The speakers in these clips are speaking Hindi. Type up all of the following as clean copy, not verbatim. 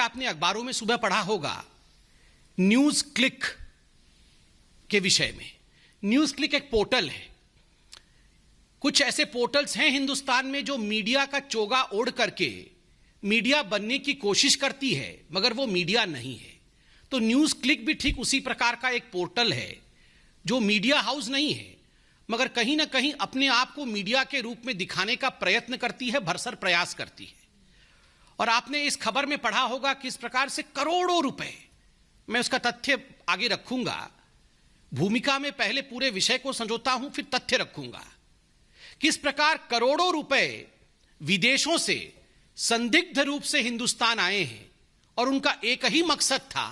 आपने अखबारों में सुबह पढ़ा होगा न्यूज क्लिक के विषय में। न्यूज क्लिक एक पोर्टल है। कुछ ऐसे पोर्टल्स हैं हिंदुस्तान में जो मीडिया का चोगा ओढ़ करके मीडिया बनने की कोशिश करती है, मगर वो मीडिया नहीं है। तो न्यूज क्लिक भी ठीक उसी प्रकार का एक पोर्टल है जो मीडिया हाउस नहीं है, मगर कहीं ना कहीं अपने आप को मीडिया के रूप में दिखाने का प्रयत्न करती है, भरसक प्रयास करती है। और आपने इस खबर में पढ़ा होगा किस प्रकार से करोड़ों रुपए, मैं उसका तथ्य आगे रखूंगा, भूमिका में पहले पूरे विषय को संजोता हूं फिर तथ्य रखूंगा, किस प्रकार करोड़ों रुपए विदेशों से संदिग्ध रूप से हिंदुस्तान आए हैं और उनका एक ही मकसद था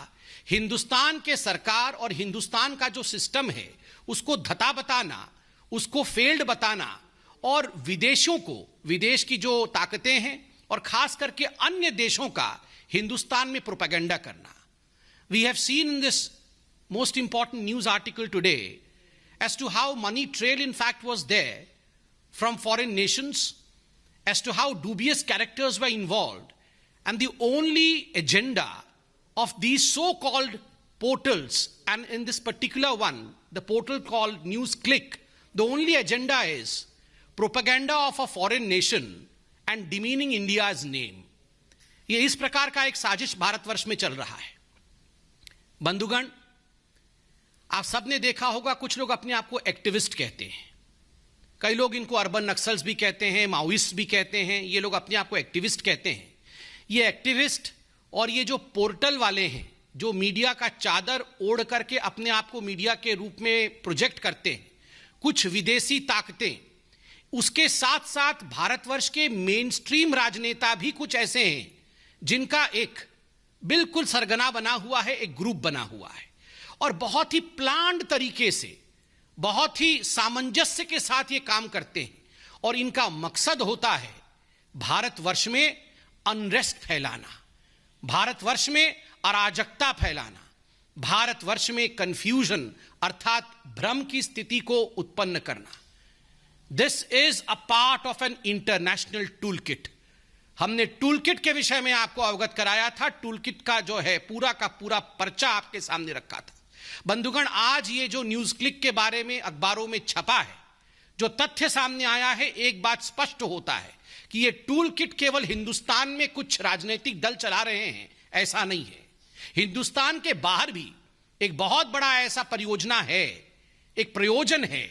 हिंदुस्तान के सरकार और हिंदुस्तान का जो सिस्टम है उसको धता बताना, उसको फेल्ड बताना और विदेशों को, विदेश की जो ताकतें हैं और खास करके अन्य देशों का हिंदुस्तान में प्रोपेगेंडा करना। We have seen in this most important news article today as to how money trail in fact was there from foreign nations, as to how dubious characters were involved, and the only agenda of these so-called portals, and in this particular one, the portal called NewsClick, the only agenda is propaganda of a foreign nation and demeaning India's name. ये इस प्रकार का एक साजिश भारतवर्ष में चल रहा है। बंधुगण, आप सबने देखा होगा कुछ लोग अपने आप को एक्टिविस्ट कहते हैं, कई लोग इनको अर्बन नक्सल्स भी कहते हैं, माओइस्ट भी कहते हैं, ये लोग अपने आप को एक्टिविस्ट कहते हैं। ये एक्टिविस्ट और ये जो पोर्टल वाले हैं जो मीडिया का चादर ओढ़ करके अपने आप को मीडिया के रूप में प्रोजेक्ट करते हैं, कुछ विदेशी ताकतें, उसके साथ साथ भारतवर्ष के मेन स्ट्रीम राजनेता भी कुछ ऐसे हैं जिनका एक बिल्कुल सरगना बना हुआ है, एक ग्रुप बना हुआ है और बहुत ही प्लान्ड तरीके से, बहुत ही सामंजस्य के साथ ये काम करते हैं और इनका मकसद होता है भारतवर्ष में अनरेस्ट फैलाना, भारतवर्ष में अराजकता फैलाना, भारतवर्ष में कंफ्यूजन अर्थात भ्रम की स्थिति को उत्पन्न करना। This is a part of an international tool kit. हमने टूल किट के विषय में आपको अवगत कराया था, टूल किट का जो है पूरा का पूरा पर्चा आपके सामने रखा था। बंधुगण, आज ये जो न्यूज क्लिक के बारे में अखबारों में छपा है, जो तथ्य सामने आया है, एक बात स्पष्ट होता है कि ये टूल किट केवल हिंदुस्तान में कुछ राजनीतिक दल चला रहे हैं, ऐसा नहीं है। हिंदुस्तान के बाहर भी एक बहुत बड़ा ऐसा परियोजना है, एक प्रयोजन है,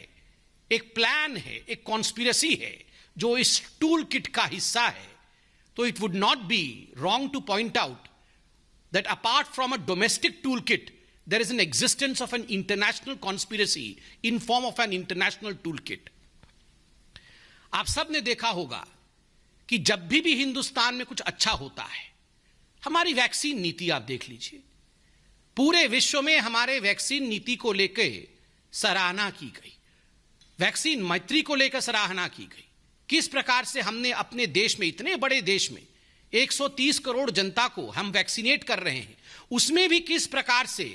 एक प्लान है, एक कॉन्स्पिरेसी है जो इस टूल किट का हिस्सा है। तो it would not be wrong two point out that apart from a domestic tool kit there is an existence of an international conspiracy in form of an international toolkit. आप सब ने देखा होगा कि जब भी हिंदुस्तान में कुछ अच्छा होता है, हमारी वैक्सीन नीति आप देख लीजिए, पूरे विश्व में हमारे वैक्सीन नीति को लेकर सराहना की गई, वैक्सीन मैत्री को लेकर सराहना की गई। किस प्रकार से हमने अपने देश में, इतने बड़े देश में 130 करोड़ जनता को हम वैक्सीनेट कर रहे हैं, उसमें भी किस प्रकार से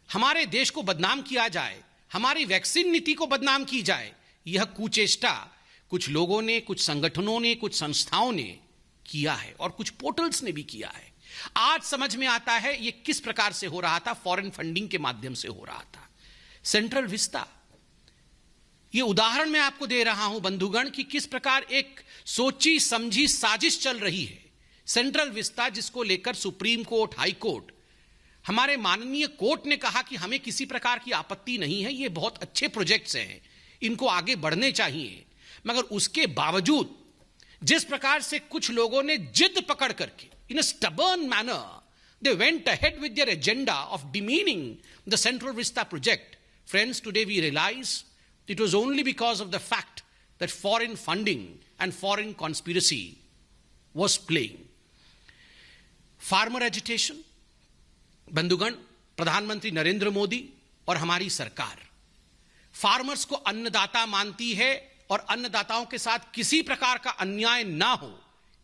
हमारे देश को बदनाम किया जाए, हमारी वैक्सीन नीति को बदनाम की जाए, यह कुचेष्टा कुछ लोगों ने, कुछ संगठनों ने, कुछ संस्थाओं ने किया है और कुछ पोर्टल्स ने भी किया है। आज समझ में आता है ये किस प्रकार से हो रहा था, फॉरेन फंडिंग के माध्यम से हो रहा था। सेंट्रल विस्टा, ये उदाहरण मैं आपको दे रहा हूं बंधुगण कि किस प्रकार एक सोची समझी साजिश चल रही है। सेंट्रल विस्टा, जिसको लेकर सुप्रीम कोर्ट, हाई कोर्ट, हमारे माननीय कोर्ट ने कहा कि हमें किसी प्रकार की आपत्ति नहीं है, ये बहुत अच्छे प्रोजेक्ट्स हैं, इनको आगे बढ़ने चाहिए, मगर उसके बावजूद जिस प्रकार से कुछ लोगों ने जिद पकड़ करके in a stubborn manner they went ahead with their agenda of demeaning the central vista project, friends, today we realise it was only because of the fact that foreign funding and foreign conspiracy was playing. Farmer agitation, बंधुगण, प्रधानमंत्री नरेंद्र मोदी और हमारी सरकार फार्मर्स को अन्नदाता मानती है और अन्नदाताओं के साथ किसी प्रकार का अन्याय ना हो,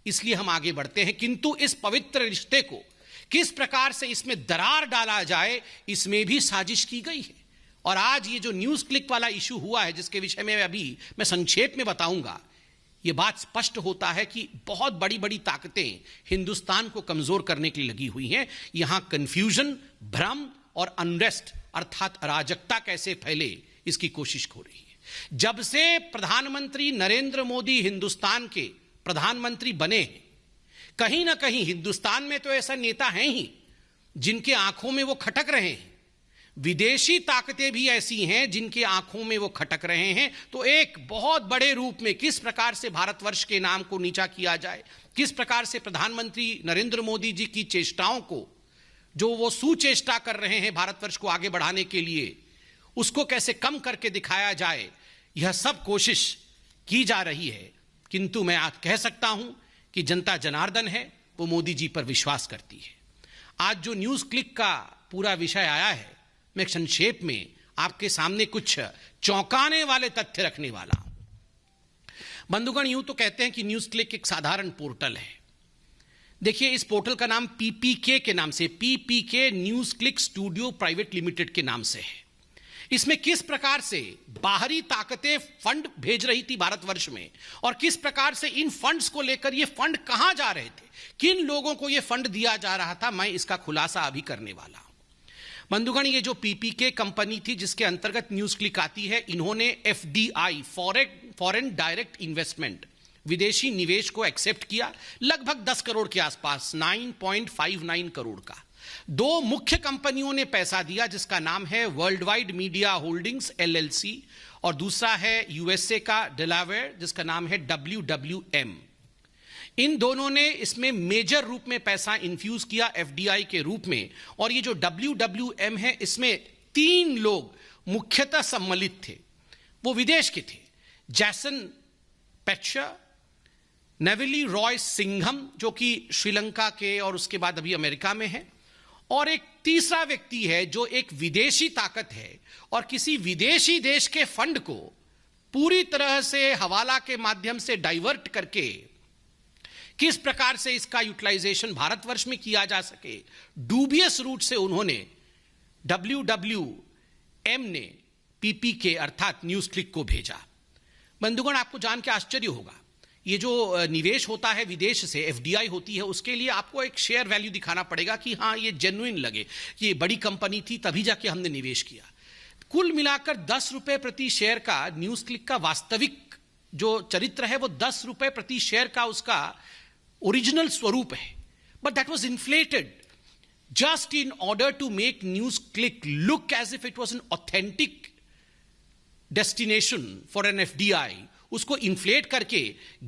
इसलिए हम आगे बढ़ते हैं। किंतु इस पवित्र रिश्ते को किस प्रकार से इसमें दरार डाला जाए, इसमें भी साजिश की गई है। और आज ये जो न्यूज क्लिक वाला इशू हुआ है, जिसके विषय में अभी मैं संक्षेप में बताऊंगा, यह बात स्पष्ट होता है कि बहुत बड़ी बड़ी ताकतें हिंदुस्तान को कमजोर करने के लिए लगी हुई हैं। यहां कंफ्यूजन, भ्रम और अनरेस्ट अर्थात अराजकता कैसे फैले, इसकी कोशिश हो रही है। जब से प्रधानमंत्री नरेंद्र मोदी हिंदुस्तान के प्रधानमंत्री बने हैं, कहीं ना कहीं हिंदुस्तान में तो ऐसा नेता हैं ही जिनके आंखों में वो खटक रहे हैं, विदेशी ताकतें भी ऐसी हैं जिनके आंखों में वो खटक रहे हैं। तो एक बहुत बड़े रूप में किस प्रकार से भारतवर्ष के नाम को नीचा किया जाए, किस प्रकार से प्रधानमंत्री नरेंद्र मोदी जी की चेष्टाओं को, जो वो सुचेष्टा कर रहे हैं भारतवर्ष को आगे बढ़ाने के लिए, उसको कैसे कम करके दिखाया जाए, यह सब कोशिश की जा रही है। किंतु मैं आज कह सकता हूं कि जनता जनार्दन है, वो मोदी जी पर विश्वास करती है। आज जो न्यूज क्लिक का पूरा विषय आया है, मैं संक्षेप में आपके सामने कुछ चौंकाने वाले तथ्य रखने वाला हूं। बंधुगण, यूं तो कहते हैं कि न्यूज क्लिक एक साधारण पोर्टल है। देखिए, इस पोर्टल का नाम पीपीके के नाम से, PPK news click studio private limited के नाम से है। इसमें किस प्रकार से बाहरी ताकतें फंड भेज रही थी भारतवर्ष में, और किस प्रकार से इन फंड्स को लेकर ये फंड कहां जा रहे थे, किन लोगों को ये फंड दिया जा रहा था, मैं इसका खुलासा अभी करने वाला हूं। बंधुगण, ये जो पीपीके कंपनी थी जिसके अंतर्गत न्यूज क्लिक आती है, इन्होंने एफडीआई, फॉरेन डायरेक्ट इन्वेस्टमेंट, विदेशी निवेश को एक्सेप्ट किया, लगभग 10 करोड़ के आसपास, 9.59 करोड़ का। दो मुख्य कंपनियों ने पैसा दिया, जिसका नाम है world wide media holdings LLC, और दूसरा है यूएसए का डेलावेयर, जिसका नाम है WWM। इन दोनों ने इसमें मेजर रूप में पैसा इन्फ्यूज किया एफडीआई के रूप में। और ये जो WWM है, इसमें 3 लोग मुख्यतः सम्मिलित थे, वो विदेश के थे। जैसन पेट्शर, नेविली रॉय सिंघम, जो कि श्रीलंका के और उसके बाद अभी अमेरिका में है, और एक तीसरा व्यक्ति है जो एक विदेशी ताकत है और किसी विदेशी देश के फंड को पूरी तरह से हवाला के माध्यम से डाइवर्ट करके किस प्रकार से इसका यूटिलाइजेशन भारतवर्ष में किया जा सके, डूबियस रूट से उन्होंने WWM ने पीपीके अर्थात न्यूज क्लिक को भेजा। बंधुगण, आपको जान के आश्चर्य होगा, ये जो निवेश होता है विदेश से, एफडीआई होती है, उसके लिए आपको एक शेयर वैल्यू दिखाना पड़ेगा कि हाँ ये जेन्युइन लगे, ये बड़ी कंपनी थी तभी जाके हमने निवेश किया। कुल मिलाकर 10 रुपए प्रति शेयर का न्यूज क्लिक का वास्तविक जो चरित्र है, वो 10 रुपए प्रति शेयर का उसका ओरिजिनल स्वरूप है। But that was inflated just in order to make news click look as if it was an authentic destination for an FDI. उसको इन्फ्लेट करके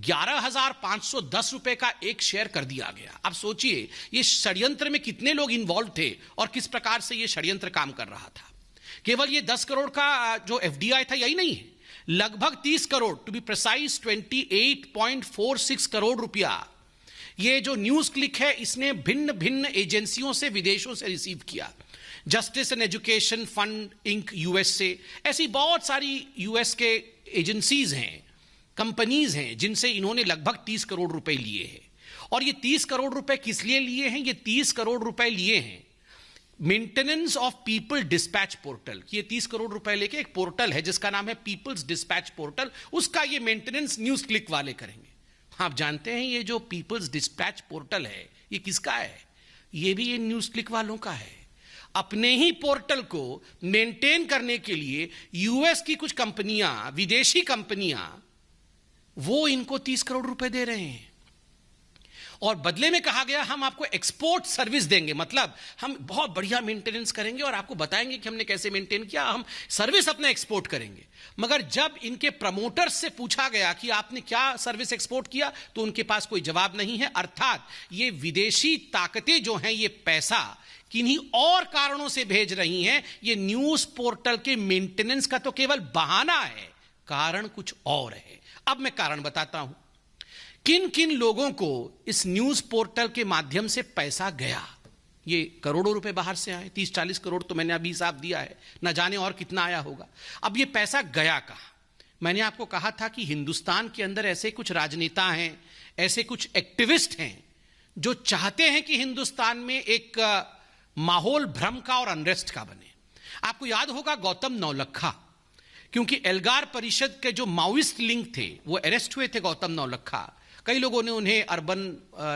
11,510 रुपए का एक शेयर कर दिया गया। अब सोचिए, ये षड्यंत्र में कितने लोग इन्वॉल्व थे और किस प्रकार से ये षड्यंत्र काम कर रहा था। केवल ये 10 करोड़ का जो एफडीआई था यही नहीं है, लगभग 30 crore, to be precise 28.46 crore रुपया ये जो न्यूज क्लिक है इसने भिन्न भिन्न एजेंसियों से, विदेशों से रिसीव किया। Justice and education fund inc USA, ऐसी बहुत सारी यूएस के एजेंसीज हैं, कंपनीज हैं, जिनसे इन्होंने लगभग 30 करोड़ रुपए लिए हैं। और ये 30 करोड़ रुपए किस लिए लिए हैं? ये 30 करोड़ रुपए लिए हैं maintenance of people dispatch portal. ये 30 करोड़ रुपए लेके एक पोर्टल है जिसका नाम है पीपल्स डिस्पैच पोर्टल, उसका ये मेंटेनेंस न्यूज क्लिक वाले करेंगे। आप जानते हैं ये जो पीपल्स डिस्पैच पोर्टल है ये किसका है? ये भी ये न्यूज क्लिक वालों का है। अपने ही पोर्टल को मेंटेन करने के लिए यूएस की कुछ कंपनियां, विदेशी कंपनियां, वो इनको 30 करोड़ रुपए दे रहे हैं और बदले में कहा गया हम आपको एक्सपोर्ट सर्विस देंगे, मतलब हम बहुत बढ़िया मेंटेनेंस करेंगे और आपको बताएंगे कि हमने कैसे मेंटेन किया, हम सर्विस अपना एक्सपोर्ट करेंगे। मगर जब इनके प्रमोटर्स से पूछा गया कि आपने क्या सर्विस एक्सपोर्ट किया, तो उनके पास कोई जवाब नहीं है। अर्थात ये विदेशी ताकतें जो हैं ये पैसा किन्हीं और कारणों से भेज रही हैं। ये न्यूज पोर्टल के मेंटेनेंस का तो केवल बहाना है, कारण कुछ और है। अब मैं कारण बताता हूं किन किन लोगों को इस न्यूज पोर्टल के माध्यम से पैसा गया। ये करोड़ों रुपए बाहर से आए, 30-40 करोड़ तो मैंने अभी हिसाब दिया है, ना जाने और कितना आया होगा। अब ये पैसा गया कहां? मैंने आपको कहा था कि हिंदुस्तान के अंदर ऐसे कुछ राजनेता हैं, ऐसे कुछ एक्टिविस्ट हैं जो चाहते हैं कि हिंदुस्तान में एक माहौल भ्रम का और अनरेस्ट का बने। आपको याद होगा गौतम नौलखा, क्योंकि एल्गार परिषद के जो माओइस्ट लिंक थे वो अरेस्ट हुए थे गौतम नौलखा। कई लोगों ने उन्हें अर्बन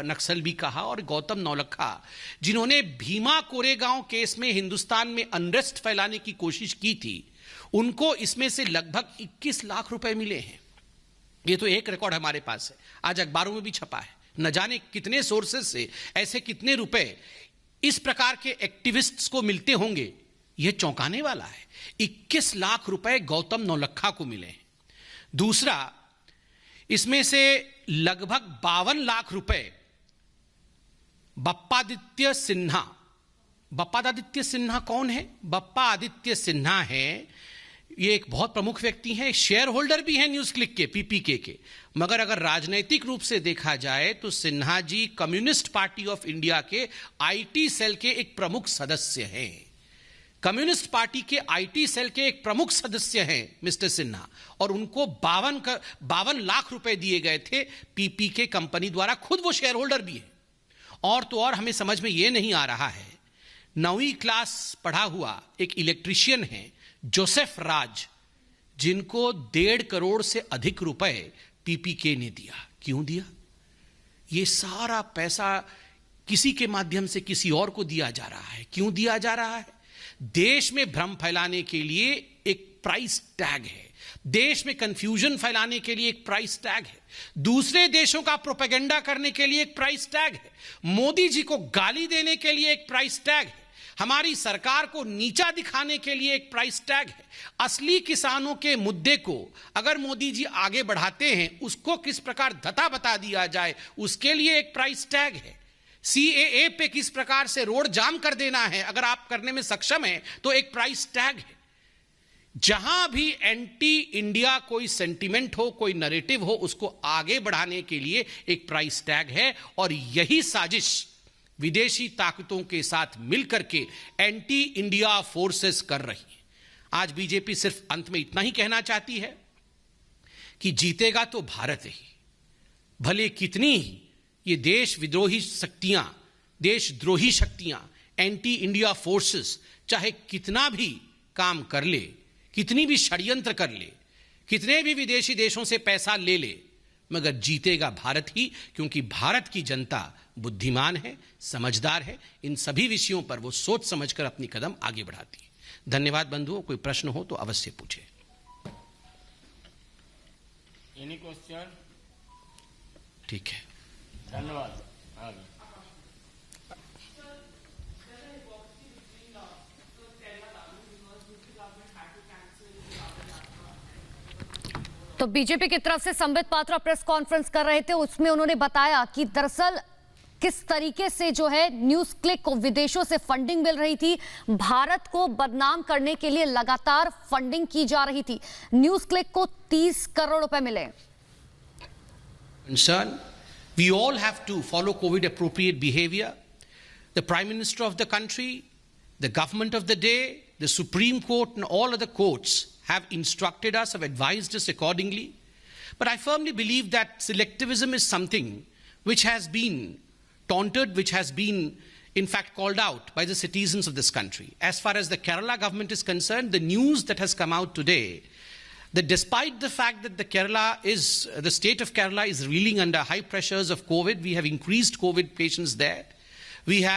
नक्सल भी कहा, और गौतम नौलखा जिन्होंने भीमा कोरेगांव केस में हिंदुस्तान में अनरेस्ट फैलाने की कोशिश की थी, उनको इसमें से लगभग 21 लाख रुपए मिले हैं। ये तो एक रिकॉर्ड हमारे पास है, आज अखबारों में भी छपा है। न जाने कितने सोर्सेस से ऐसे कितने रुपए इस प्रकार के एक्टिविस्ट्स को मिलते होंगे, यह चौंकाने वाला है। 21 लाख रुपए गौतम नौलखा को मिले हैं। दूसरा, इसमें से लगभग 52 लाख रुपए बप्पादित्य सिन्हा। बप्पादित्य सिन्हा कौन है? बप्पा आदित्य सिन्हा है, ये एक बहुत प्रमुख व्यक्ति हैं, शेयर होल्डर भी हैं न्यूज क्लिक के, पीपीके के। मगर अगर राजनीतिक रूप से देखा जाए तो Sinha ji communist party of India के आईटी सेल के एक प्रमुख सदस्य हैं। कम्युनिस्ट पार्टी के आईटी सेल के एक प्रमुख सदस्य हैं मिस्टर सिन्हा, और उनको 52 लाख रुपए दिए गए थे पीपीके कंपनी द्वारा। खुद वो शेयर होल्डर भी है। और तो और हमें समझ में यह नहीं आ रहा है, 9वीं क्लास पढ़ा हुआ एक इलेक्ट्रीशियन है जोसेफ राज, जिनको 1.5 करोड़ से अधिक रुपए पीपीके ने दिया। क्यों दिया? ये सारा पैसा किसी के माध्यम से किसी और को दिया जा रहा है। क्यों दिया जा रहा है? देश में भ्रम फैलाने के लिए एक प्राइस टैग है, देश में कंफ्यूजन फैलाने के लिए एक प्राइस टैग है, दूसरे देशों का प्रोपेगेंडा करने के लिए एक प्राइस टैग है, मोदी जी को गाली देने के लिए एक प्राइस टैग है, हमारी सरकार को नीचा दिखाने के लिए एक प्राइस टैग है। असली किसानों के मुद्दे को अगर मोदी जी आगे बढ़ाते हैं, उसको किस प्रकार धता बता दिया जाए, उसके लिए एक प्राइस टैग है। सीएए पे किस प्रकार से रोड जाम कर देना है, अगर आप करने में सक्षम हैं तो एक प्राइस टैग है। जहां भी एंटी इंडिया कोई सेंटिमेंट हो, कोई नैरेटिव हो, उसको आगे बढ़ाने के लिए एक प्राइस टैग है। और यही साजिश विदेशी ताकतों के साथ मिलकर के एंटी इंडिया फोर्सेस कर रही है। आज बीजेपी सिर्फ अंत में इतना ही कहना चाहती है कि जीतेगा तो भारत ही, भले कितनी ही ये देश विद्रोही शक्तियां, देशद्रोही शक्तियां, एंटी इंडिया फोर्सेस चाहे कितना भी काम कर ले, कितनी भी षड्यंत्र कर ले, कितने भी विदेशी देशों से पैसा ले ले, मगर जीतेगा भारत ही, क्योंकि भारत की जनता बुद्धिमान है, समझदार है। इन सभी विषयों पर वो सोच समझकर अपनी कदम आगे बढ़ाती है। धन्यवाद बंधुओं, कोई प्रश्न हो तो अवश्य पूछे। Any question? ठीक है, धन्यवाद। आगे। तो बीजेपी की तरफ से संबित पात्रा प्रेस कॉन्फ्रेंस कर रहे थे, उसमें उन्होंने बताया कि दरअसल किस तरीके से जो है न्यूज क्लिक को विदेशों से फंडिंग मिल रही थी, भारत को बदनाम करने के लिए लगातार फंडिंग की जा रही थी। न्यूज क्लिक को 30 करोड़ रुपए मिले। Concern, we all have to follow COVID appropriate behavior. The Prime Minister of the country, the government of the day, the Supreme Court and all other courts have instructed us, have advised us accordingly. But I firmly believe that selectivism is something which has been taunted, which has been in fact called out by the citizens of this country. As far as the Kerala government is concerned, the news that has come out today, that despite the fact that the state of Kerala is reeling under high pressures of COVID, we have increased COVID patients there. We have